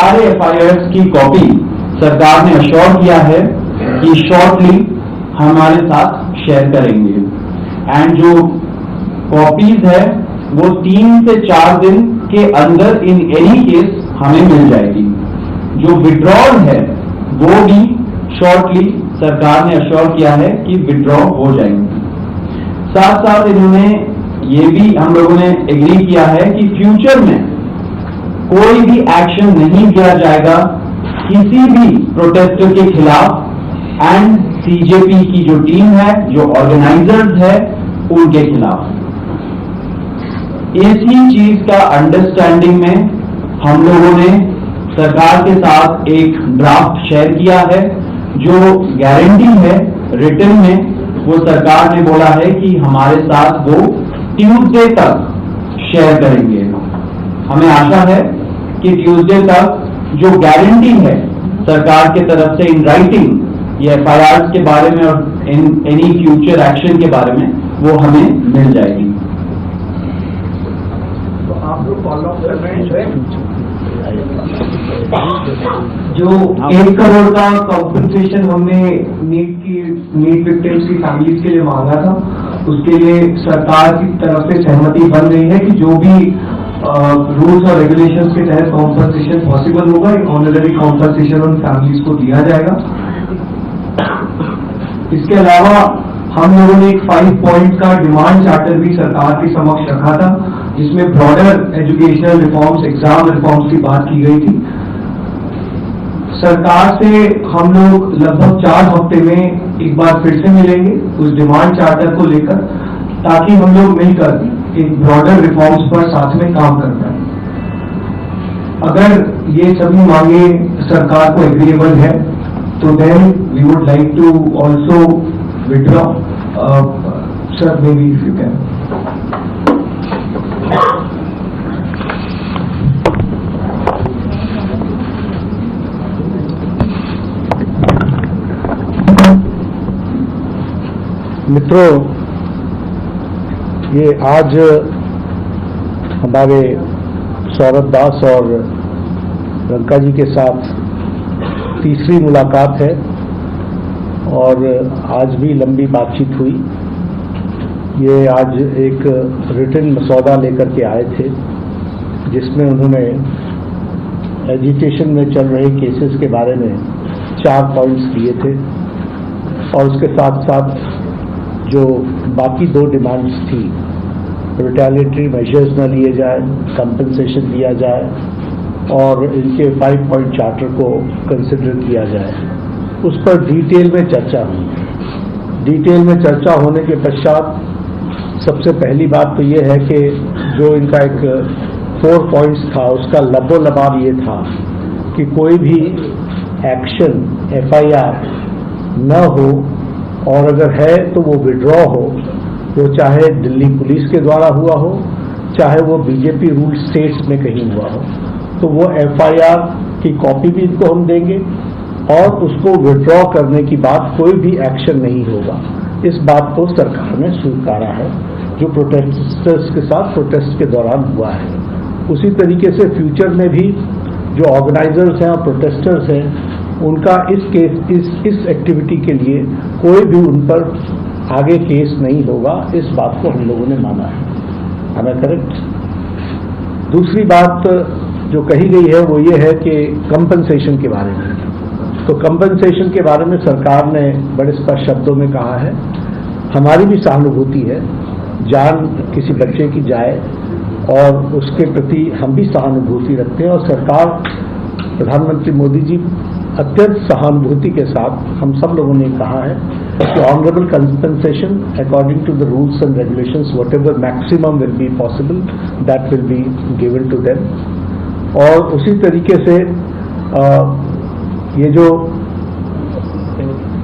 सारे FIRs की copy सरकार ने अश्योर किया है कि शॉर्टली हमारे साथ शेयर करेंगे। एंड जो कॉपीज है वो 3 से 4 दिन के अंदर इन एनी केस हमें मिल जाएगी। जो विड्रॉल है वो भी शॉर्टली सरकार ने अश्योर किया है कि विड्रॉ हो जाएंगे। साथ साथ इन्होंने ये भी हम लोगों ने एग्री किया है कि फ्यूचर में कोई भी एक्शन नहीं लिया जाएगा किसी भी प्रोटेस्टर के खिलाफ एंड CJP की जो टीम है, जो ऑर्गेनाइजर्स है, उनके खिलाफ। इसी चीज का अंडरस्टैंडिंग में हम लोगों ने सरकार के साथ एक ड्राफ्ट शेयर किया है। जो गारंटी है रिटन में, वो सरकार ने बोला है कि हमारे साथ वो ट्यूसडे तक शेयर करेंगे। हमें आशा है कि ट्यूसडे तक जो गारंटी है सरकार के तरफ से इन राइटिंग ये FIRs के बारे में और एनी फ्यूचर एक्शन के बारे में वो हमें मिल जाएगी। तो आप लोग फॉलो अप कर रहे हैं जो 1 करोड़ का कॉम्पनसेशन हमने नीट विक्टिम्स की फैमिलीज के लिए मांगा था, उसके लिए सरकार की तरफ से सहमति बन रही है कि जो भी रूल्स और रेगुलेशंस के तहत कॉम्पनसेशन पॉसिबल होगा, एक ऑनररी कॉम्पनसेशन उन फैमिलीज को दिया जाएगा। इसके अलावा हम लोगों ने एक 5 पॉइंट का डिमांड चार्टर भी सरकार के समक्ष रखा था, जिसमें broader educational reforms, exam reforms की बात की गई थी। सरकार से हम लोग लगभग 4 हफ्ते में एक बार फिर से मिलेंगे उस डिमांड चार्टर को लेकर, ताकि हम लोग मिलकर एक ब्रॉडर रिफॉर्म्स पर साथ में काम कर पाए। अगर ये सभी मांगे सरकार को एग्रीएबल है तो then we would like to also withdraw. Sir, maybe if you can. मित्रों, ये आज हमारे सौरभ दास और लंका जी के साथ तीसरी मुलाकात है और आज भी लंबी बातचीत हुई। ये आज एक रिटन मसौदा लेकर के आए थे जिसमें उन्होंने एजुकेशन में चल रहे केसेस के बारे में 4 पॉइंट्स दिए थे और उसके साथ साथ जो बाकी 2 डिमांड्स थी, रिटेलिएटरी मेजर्स न लिए जाए, कंपनसेशन दिया जाए और इनके 5 पॉइंट चार्टर को कंसिडर किया जाए, उस पर डिटेल में चर्चा हुई। डिटेल में चर्चा होने के पश्चात सबसे पहली बात तो ये है कि जो इनका एक 4 पॉइंट्स था उसका लबोलबाब ये था कि कोई भी एक्शन FIR न हो और अगर है तो वो विड्रॉ हो, वो चाहे दिल्ली पुलिस के द्वारा हुआ हो, चाहे वो BJP रूल स्टेट्स में कहीं हुआ हो, तो वो FIR की कॉपी भी इनको हम देंगे और उसको विड्रॉ करने की बात कोई भी एक्शन नहीं होगा। इस बात को सरकार ने स्वीकारा है जो प्रोटेस्टर्स के साथ प्रोटेस्ट के दौरान हुआ है। उसी तरीके से फ्यूचर में भी जो ऑर्गेनाइजर्स हैं और प्रोटेस्टर्स हैं उनका इस एक्टिविटी के लिए कोई भी उन पर आगे केस नहीं होगा, इस बात को हम लोगों ने माना है। हमें करेक्ट। दूसरी बात जो कही गई है वो ये है कि कंपनसेशन के बारे में, तो कंपनसेशन के बारे में सरकार ने बड़े स्पष्ट शब्दों में कहा है, हमारी भी सहानुभूति है, जान किसी बच्चे की जाए और उसके प्रति हम भी सहानुभूति रखते हैं और सरकार, प्रधानमंत्री मोदी जी अत्यंत सहानुभूति के साथ हम सब लोगों ने कहा है कि honourable compensation according to the rules and regulations whatever maximum will be possible that will be given to them. और उसी तरीके से ये जो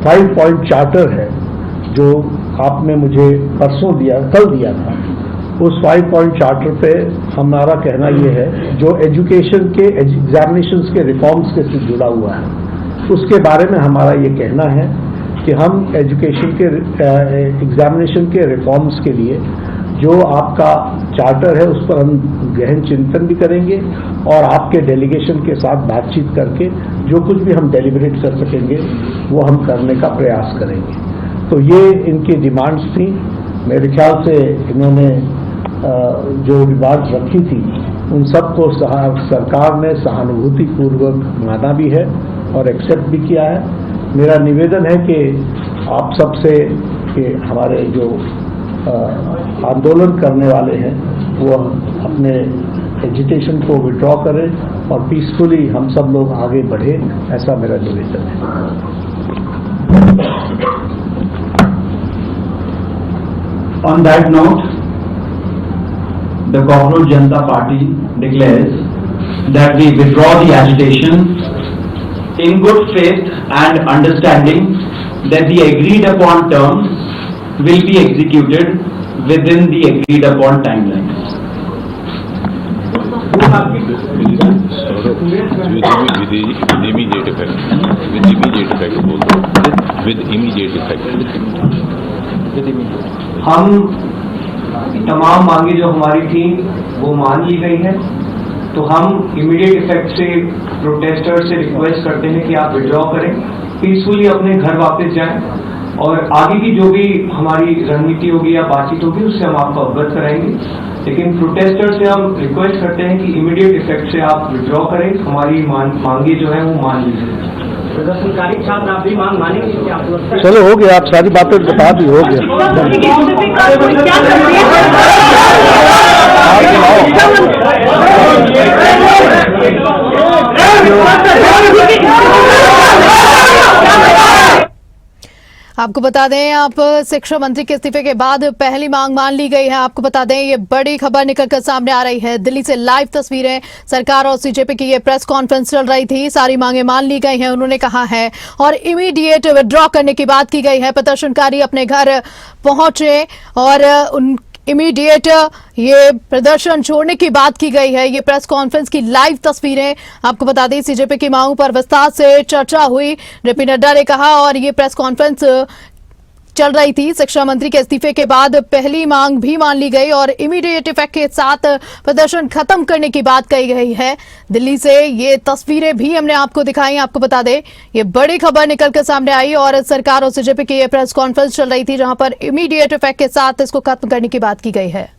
5 पॉइंट चार्टर है जो आपने मुझे परसों दिया, कल दिया था, उस 5 पॉइंट चार्टर पे हमारा कहना ये है जो एजुकेशन के एग्जामिनेशंस के रिफॉर्म्स के से जुड़ा हुआ है, उसके बारे में हमारा ये कहना है कि हम एजुकेशन के एग्जामिनेशन के रिफॉर्म्स के लिए जो आपका चार्टर है उस पर हम गहन चिंतन भी करेंगे और आपके डेलीगेशन के साथ बातचीत करके जो कुछ भी हम डेलिब्रेट कर सकेंगे वो हम करने का प्रयास करेंगे। तो ये इनकी डिमांड्स थी। मेरे ख्याल से इन्होंने जो डिमांड्स रखी थी उन सबको सरकार ने सहानुभूतिपूर्वक माना भी है और एक्सेप्ट भी किया है। मेरा निवेदन है कि आप सबसे कि हमारे जो आंदोलन करने वाले हैं वो अपने एजिटेशन को विड्रॉ करें और पीसफुली हम सब लोग आगे बढ़े, ऐसा मेरा निवेदन है। On that note, the Cockroach Janata Party declares that we withdraw the agitation in good faith and understanding that the agreed upon terms will be executed within the agreed upon timelines. With immediate effect. With immediate effect. हम तमाम मांगे जो हमारी थी वो मान ली गई है, तो हम इमीडिएट इफेक्ट से प्रोटेस्टर से रिक्वेस्ट करते हैं कि आप विड्रॉ करें, पीसफुली अपने घर वापस जाएं और आगे की जो भी हमारी रणनीति होगी या बातचीत होगी उससे हम आपको अवगत कराएंगे। लेकिन प्रोटेस्टर से हम रिक्वेस्ट करते हैं कि इमीडिएट इफेक्ट से आप विड्रॉ करें, हमारी मांगे जो है वो मान लीजिए। प्रदर्शनकारी छात्र आप भी मांग मानेंगे क्या आपको लगता है? चलो हो गया, आप सारी बातें बता दी, हो आपको बता दें, आप शिक्षा मंत्री के इस्तीफे के बाद पहली मांग मान ली गई है। आपको बता दें, ये बड़ी खबर निकलकर सामने आ रही है। दिल्ली से लाइव तस्वीरें, सरकार और सीजेपी की ये प्रेस कॉन्फ्रेंस चल रही थी। सारी मांगे मान ली गई हैं, उन्होंने कहा है, और इमीडिएट विड्रॉ करने की बात की गई है। प्रदर्शनकारी अपने घर पहुंचे और उन इमीडिएट ये प्रदर्शन छोड़ने की बात की गई है। ये प्रेस कॉन्फ्रेंस की लाइव तस्वीरें। आपको बता दें, सीजेपी की मांगों पर विस्तार से चर्चा हुई, जेपी नड्डा ने कहा, और ये प्रेस कॉन्फ्रेंस चल रही थी। शिक्षा मंत्री के इस्तीफे के बाद पहली मांग भी मान ली गई और इमीडिएट इफेक्ट के साथ प्रदर्शन खत्म करने की बात कही गई है। दिल्ली से ये तस्वीरें भी हमने आपको दिखाई। आपको बता दें, ये बड़ी खबर निकलकर सामने आई और सरकार और सीजेपी की ये प्रेस कॉन्फ्रेंस चल रही थी, जहां पर इमीडिएट इफेक्ट के साथ इसको खत्म करने की बात की गई है।